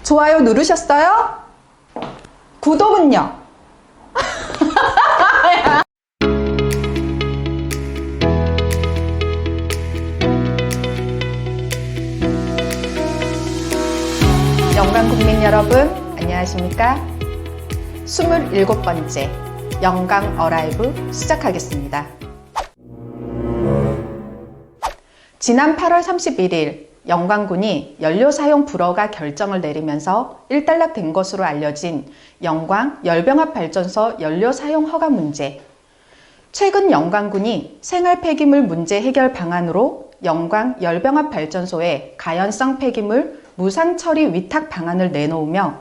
좋아요 누르셨어요? 구독은요? 영광 국민 여러분, 안녕하십니까? 27번째 영광 어라이브 시작하겠습니다. 지난 8월 31일 영광군이 연료 사용 불허가 결정을 내리면서 일단락된 것으로 알려진 영광 열병합 발전소 연료 사용 허가 문제. 최근 영광군이 생활 폐기물 문제 해결 방안으로 영광 열병합 발전소의 가연성 폐기물 무상 처리 위탁 방안을 내놓으며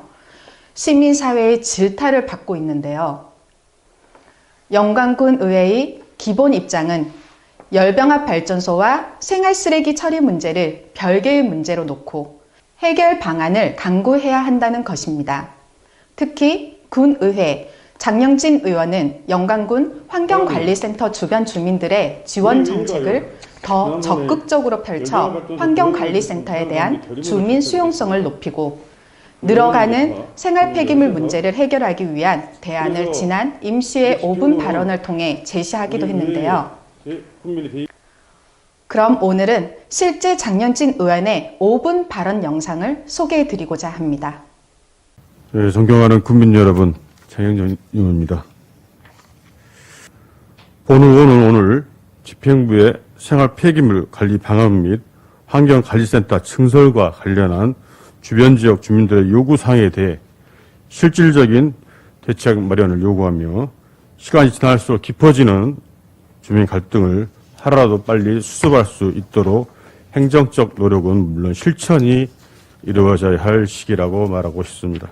시민사회의 질타를 받고 있는데요. 영광군 의회의 기본 입장은 열병합 발전소와 생활 쓰레기 처리 문제를 별개의 문제로 놓고 해결 방안을 강구해야 한다는 것입니다. 특히 군의회 장영진 의원은 영광군 환경관리센터 주변 주민들의 지원 정책을 더 적극적으로 펼쳐 환경관리센터에 대한 주민 수용성을 높이고 늘어가는 생활 폐기물 문제를 해결하기 위한 대안을 지난 임시의 5분 발언을 통해 제시하기도 했는데요. 그럼 오늘은 실제 장영진 의원의 5분 발언 영상을 소개해 드리고자 합니다. 네, 존경하는 국민 여러분, 장영진 의원입니다. 본 의원은 오늘 집행부의 생활 폐기물 관리 방안 및 환경관리센터 증설과 관련한 주변 지역 주민들의 요구사항에 대해 실질적인 대책 마련을 요구하며 시간이 지날수록 깊어지는 주민 갈등을 하루라도 빨리 수습할 수 있도록 행정적 노력은 물론 실천이 이루어져야 할 시기라고 말하고 싶습니다.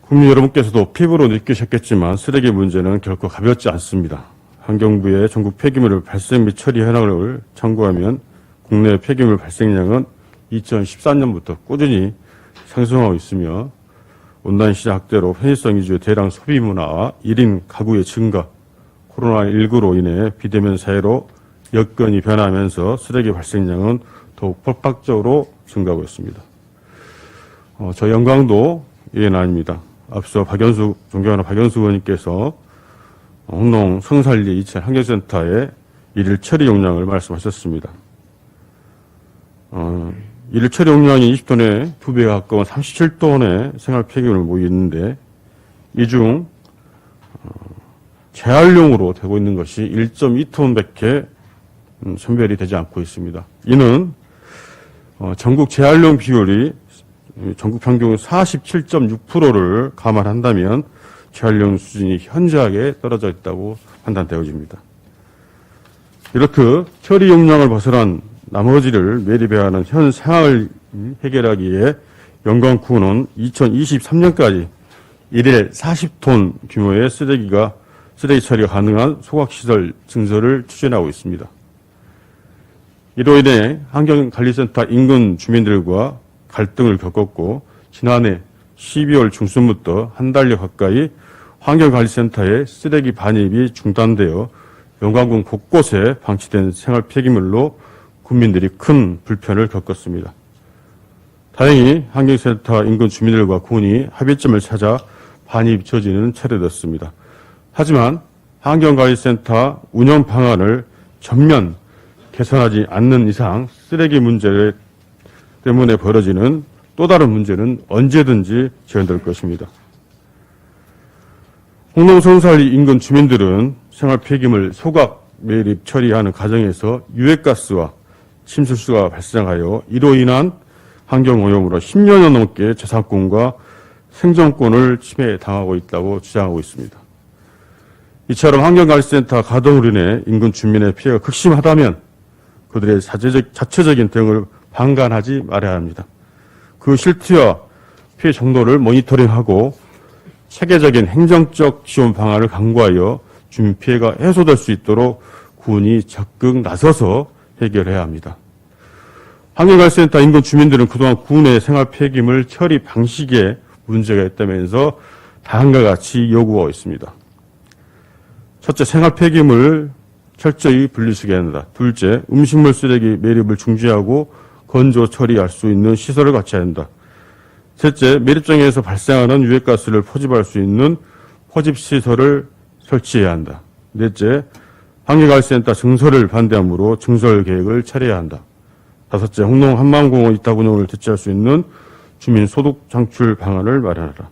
국민 여러분께서도 피부로 느끼셨겠지만 쓰레기 문제는 결코 가볍지 않습니다. 환경부의 전국 폐기물 발생 및 처리 현황을 참고하면 국내 폐기물 발생량은 2013년부터 꾸준히 상승하고 있으며 온라인 시장 확대로 편의성 위주의 대량 소비 문화와 1인 가구의 증가, 코로나19로 인해 비대면 사회로 여건이 변하면서 쓰레기 발생량은 더욱 폭발적으로 증가하고 있습니다. 저 영광도 예는 아닙니다. 앞서 존경하는 박연수 의원님께서 홍농 성산리 이천 환경센터의 일일 처리 용량을 말씀하셨습니다. 일일 처리 용량이 20톤에 2배에 가까운 37톤의 생활 폐기물을 모이고 있는데 이 중 재활용으로 되고 있는 것이 1.2톤밖에 선별이 되지 않고 있습니다. 이는 전국 재활용 비율이 전국 평균 47.6%를 감안한다면 재활용 수준이 현저하게 떨어져 있다고 판단되어집니다. 이렇게 처리 용량을 벗어난 나머지를 매립해야 하는 현 상황을 해결하기에 영광군은 2023년까지 일일 40톤 규모의 쓰레기 처리가 가능한 소각시설 증설을 추진하고 있습니다. 이로 인해 환경관리센터 인근 주민들과 갈등을 겪었고 지난해 12월 중순부터 한 달여 가까이 환경관리센터의 쓰레기 반입이 중단되어 영광군 곳곳에 방치된 생활 폐기물로 국민들이 큰 불편을 겪었습니다. 다행히 환경센터 인근 주민들과 군이 합의점을 찾아 반입 저지는 차례됐습니다. 하지만 환경관리센터 운영 방안을 전면 개선하지 않는 이상 쓰레기 문제 때문에 벌어지는 또 다른 문제는 언제든지 재현될 것입니다. 홍농 성산리 인근 주민들은 생활 폐기물 소각 매립 처리하는 과정에서 유해가스와 침술수가 발생하여 이로 인한 환경오염으로 10년여 넘게 재산권과 생존권을 침해당하고 있다고 주장하고 있습니다. 이처럼 환경관리센터 가동으로 인해 인근 주민의 피해가 극심하다면 그들의 자체적인 대응을 방관하지 말아야 합니다. 그 실태와 피해 정도를 모니터링하고 체계적인 행정적 지원 방안을 강구하여 주민 피해가 해소될 수 있도록 군이 적극 나서서 해결해야 합니다. 환경관리센터 인근 주민들은 그동안 군의 생활 폐기물 처리 방식에 문제가 있다면서 다음과 같이 요구하고 있습니다. 첫째, 생활 폐기물 철저히 분리수거해야 한다. 둘째, 음식물 쓰레기 매립을 중지하고 건조 처리할 수 있는 시설을 갖춰야 한다. 셋째, 매립장에서 발생하는 유해가스를 포집할 수 있는 포집시설을 설치해야 한다. 넷째, 환경관리센터 증설을 반대하므로 증설 계획을 차려야 한다. 다섯째, 홍농 한마음공원 이탁 운영을 대체할 수 있는 주민 소득 창출 방안을 마련하라.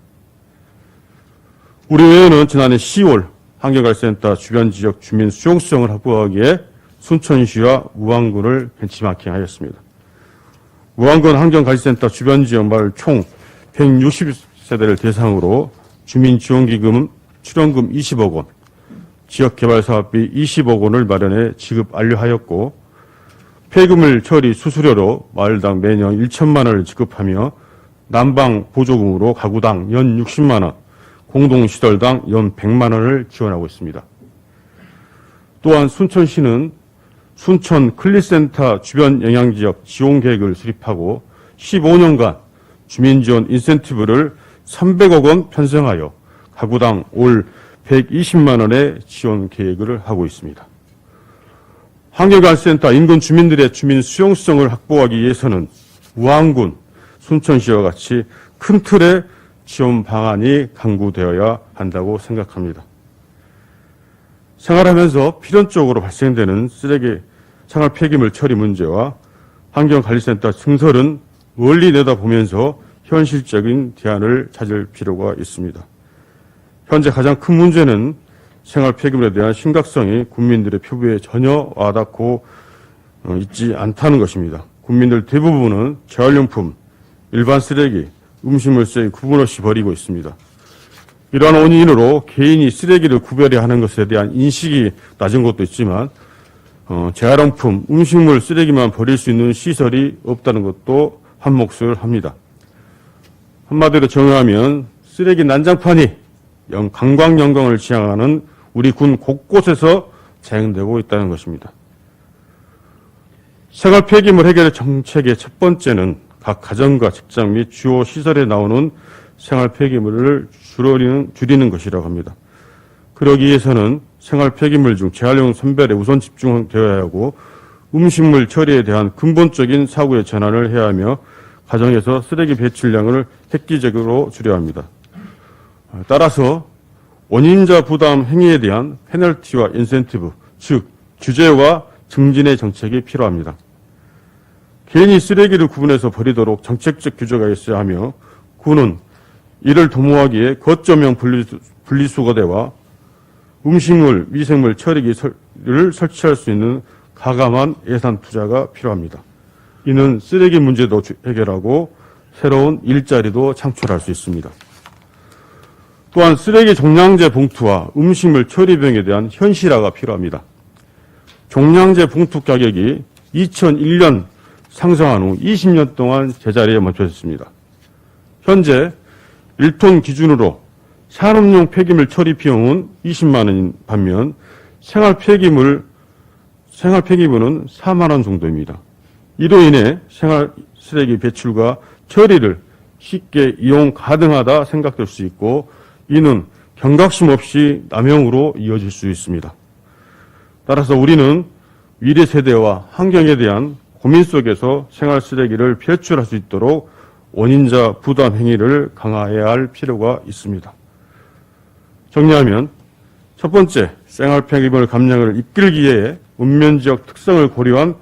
우리회는 지난해 10월 환경관리센터 주변 지역 주민 수용성을 확보하기 위해 순천시와 우왕군을 벤치마킹하였습니다. 우왕군 환경관리센터 주변 지역 마을 총 160세대를 대상으로 주민지원기금 출연금 20억 원, 지역개발사업비 20억 원을 마련해 지급 완료하였고 폐기물 처리 수수료로 마을당 매년 1천만 원을 지급하며 난방 보조금으로 가구당 연 60만 원, 공동시설당 연 100만 원을 지원하고 있습니다. 또한 순천시는 순천 클리센터 주변 영향지역 지원계획을 수립하고 15년간 주민지원 인센티브를 300억 원 편성하여 가구당 올 120만 원의 지원 계획을 하고 있습니다. 환경관리센터 인근 주민들의 주민 수용성을 확보하기 위해서는 우왕군, 순천시와 같이 큰 틀의 지원 방안이 강구되어야 한다고 생각합니다. 생활하면서 필연적으로 발생되는 쓰레기 생활 폐기물 처리 문제와 환경관리센터 증설은 멀리 내다보면서 현실적인 대안을 찾을 필요가 있습니다. 현재 가장 큰 문제는 생활 폐기물에 대한 심각성이 국민들의 표부에 전혀 와닿고 있지 않다는 것입니다. 국민들 대부분은 재활용품, 일반 쓰레기, 음식물 쓰레기 구분 없이 버리고 있습니다. 이러한 원인으로 개인이 쓰레기를 구별해야 하는 것에 대한 인식이 낮은 것도 있지만 재활용품, 음식물 쓰레기만 버릴 수 있는 시설이 없다는 것도 한몫을 합니다. 한마디로 정의하면 쓰레기 난장판이 관광연경을 지향하는 우리 군 곳곳에서 자행되고 있다는 것입니다. 생활 폐기물 해결 정책의 첫 번째는 각 가정과 직장 및 주요 시설에 나오는 생활 폐기물을 줄이는 것이라고 합니다. 그러기 위해서는 생활 폐기물 중 재활용 선별에 우선 집중되어야 하고 음식물 처리에 대한 근본적인 사고의 전환을 해야 하며 가정에서 쓰레기 배출량을 획기적으로 줄여야 합니다. 따라서 원인자 부담 행위에 대한 페널티와 인센티브, 즉 규제와 증진의 정책이 필요합니다. 개인이 쓰레기를 구분해서 버리도록 정책적 규제가 있어야 하며 군은 이를 도모하기 위해 거점형 분리수거대와 음식물, 미생물 처리기를 설치할 수 있는 가감한 예산 투자가 필요합니다. 이는 쓰레기 문제도 해결하고 새로운 일자리도 창출할 수 있습니다. 또한 쓰레기 종량제 봉투와 음식물 처리병에 대한 현실화가 필요합니다. 종량제 봉투 가격이 2001년 상승한 후 20년 동안 제자리에 멈춰있습니다. 현재 1톤 기준으로 산업용 폐기물 처리 비용은 20만 원인 반면 생활 폐기물은 4만 원 정도입니다. 이로 인해 생활 쓰레기 배출과 처리를 쉽게 이용 가능하다 생각될 수 있고 이는 경각심 없이 남용으로 이어질 수 있습니다. 따라서 우리는 미래 세대와 환경에 대한 고민 속에서 생활 쓰레기를 배출할 수 있도록 원인자 부담 행위를 강화해야 할 필요가 있습니다. 정리하면 첫 번째, 생활 폐기물 감량을 이끌기 위해 읍면지역 특성을 고려한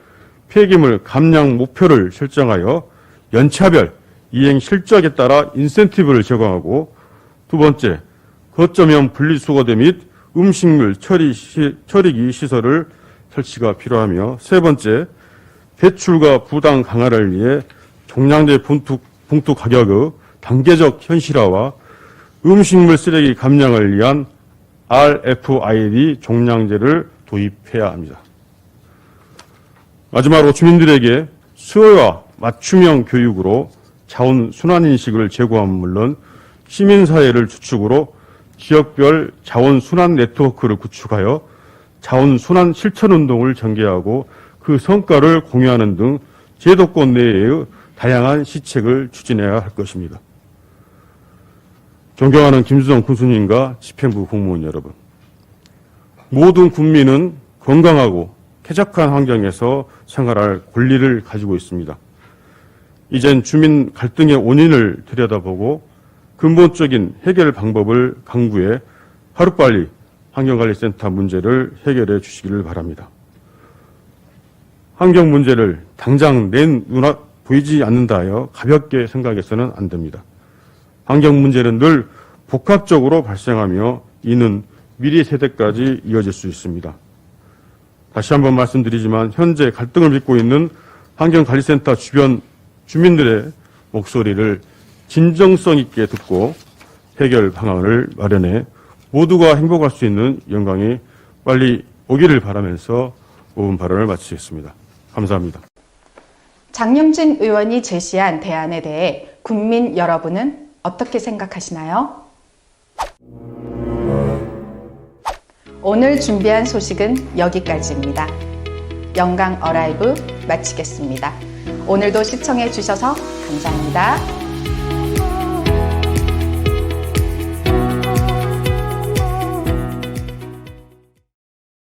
폐기물 감량 목표를 설정하여 연차별 이행 실적에 따라 인센티브를 제공하고 두 번째, 거점형 분리수거대 및 음식물 처리기 시설을 설치가 필요하며 세 번째, 배출과 부당 강화를 위해 종량제 봉투 가격의 단계적 현실화와 음식물 쓰레기 감량을 위한 RFID 종량제를 도입해야 합니다. 마지막으로 주민들에게 수요와 맞춤형 교육으로 자원 순환 인식을 제고함은 물론 시민사회를 주축으로 지역별 자원 순환 네트워크를 구축하여 자원 순환 실천 운동을 전개하고 그 성과를 공유하는 등 제도권 내의 다양한 시책을 추진해야 할 것입니다. 존경하는 김수정 군수님과 집행부 공무원 여러분, 모든 국민은 건강하고 쾌적한 환경에서 생활할 권리를 가지고 있습니다. 이젠 주민 갈등의 원인을 들여다보고 근본적인 해결 방법을 강구해 하루빨리 환경관리센터 문제를 해결해 주시기를 바랍니다. 환경 문제를 당장 내 눈앞 보이지 않는다 하여 가볍게 생각해서는 안 됩니다. 환경 문제는 늘 복합적으로 발생하며 이는 미래 세대까지 이어질 수 있습니다. 다시 한번 말씀드리지만 현재 갈등을 빚고 있는 환경관리센터 주변 주민들의 목소리를 진정성 있게 듣고 해결 방안을 마련해 모두가 행복할 수 있는 영광이 빨리 오기를 바라면서 5분 발언을 마치겠습니다. 감사합니다. 장영진 의원이 제시한 대안에 대해 국민 여러분은 어떻게 생각하시나요? 오늘 준비한 소식은 여기까지입니다. 영광 어라이브 마치겠습니다. 오늘도 시청해 주셔서 감사합니다.